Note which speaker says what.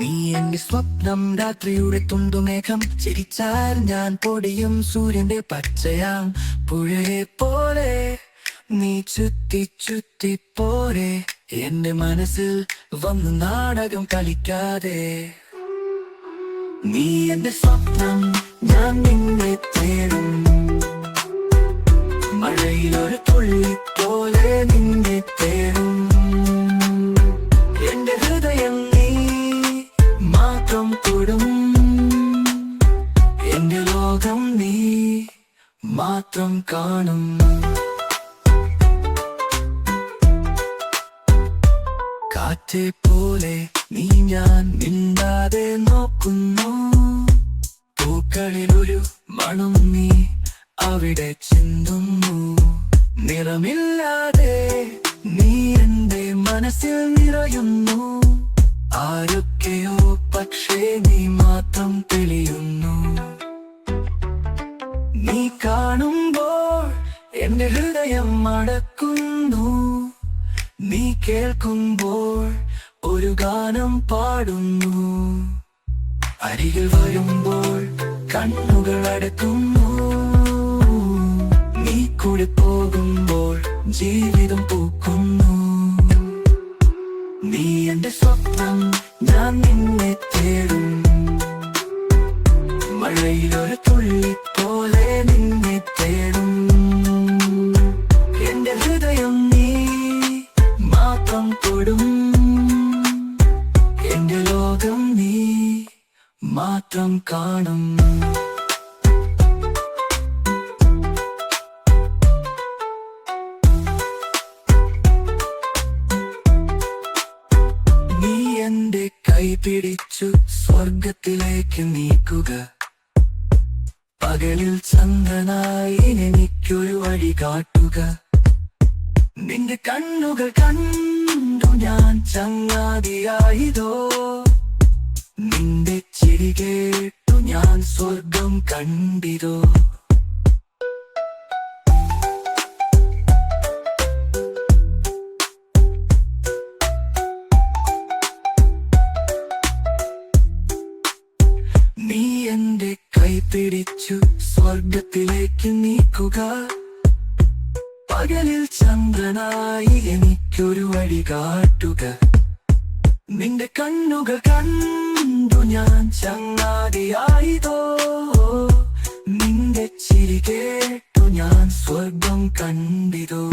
Speaker 1: നീ എന്റെ സ്വപ്നം, രാത്രിയുടെ തുണ്ടുമേഘം. ചിരിച്ചാൽ ഞാൻ പൊടിയും സൂര്യന്റെ പച്ചയാം പുഴയെ പോലെ. നീ ചുറ്റി ചുറ്റി പോരെ എന്റെ മനസ്സിൽ വന്ന് നാടകം കളിക്കാതെ. നീ എന്റെ സ്വപ്നം, ഞാൻ നിന്നെ തേടും. മഴയിലൊരു തുള്ളി പോലെ നിന്നെ തേടും. എന്റെ ഹൃദയം നീ മാത്രം തൊടും. എന്റെ ലോകം നീ മാത്രം കാണും. കാറ്റേ പോലെ നീ ഞാൻ മിണ്ടാതെ നോക്കുന്നു. പൂക്കളിലൊരു മണം നീ അവിടെ ചിന്തുന്നു. നിറമില്ലാതെ നീ എന്റെ മനസ്സിൽ നിറയുന്നു. ആരൊക്കെയോ പക്ഷേ നീ മാത്രം തെളിയുന്നു. നീ കാണുമ്പോൾ എന്റെ ഹൃദയം അടക്കുന്നു. നീ കേൾക്കുമ്പോൾ ഒരു ഗാനം പാടുന്നു. അരികിൽ വരുമ്പോൾ കണ്ണുകൾ അടക്കുന്നു. നീ കൂടെ പോകുമ്പോൾ ജീവിതം പൂക്കുന്നു. നീ എന്റെ സ്വപ്നം, ഞാൻ നിന്നെ തേടും. മഴയിലൊരു തുള്ളി പോലെ നിന്നെ തേടും. എന്റെ ഹൃദയം നീ മാത്രം തൊടും. എന്റെ ലോകം നീ മാത്രം കാണും. നീ എന്റെ കൈ പിടിച്ചു സ്വർഗത്തിലേക്ക് നീക്കുക. പകലിൽ ചന്ദ്രനായി എനിക്കൊരു വഴി കാട്ടുക. നിന്റെ കണ്ണുകൾ കണ്ടു ഞാൻ ചങ്ങാതിയായതോ. നിന്റെ ചിരി കേട്ടു ഞാൻ സ്വർഗം കണ്ടിതോ. നീ എന്റെ കൈ പിടിച്ചു സ്വർഗത്തിലേക്ക് നീക്കുക. പകലിൽ ചന്ദ്രനായി എനിക്കൊരു വഴി കാട്ടുക. നിന്റെ കണ്ണുകൾ കണ്ടു ഞാൻ ചങ്ങാതിയായതോ. നിന്റെ ചിരി കേട്ടു ഞാൻ സ്വർഗം കണ്ടിതോ.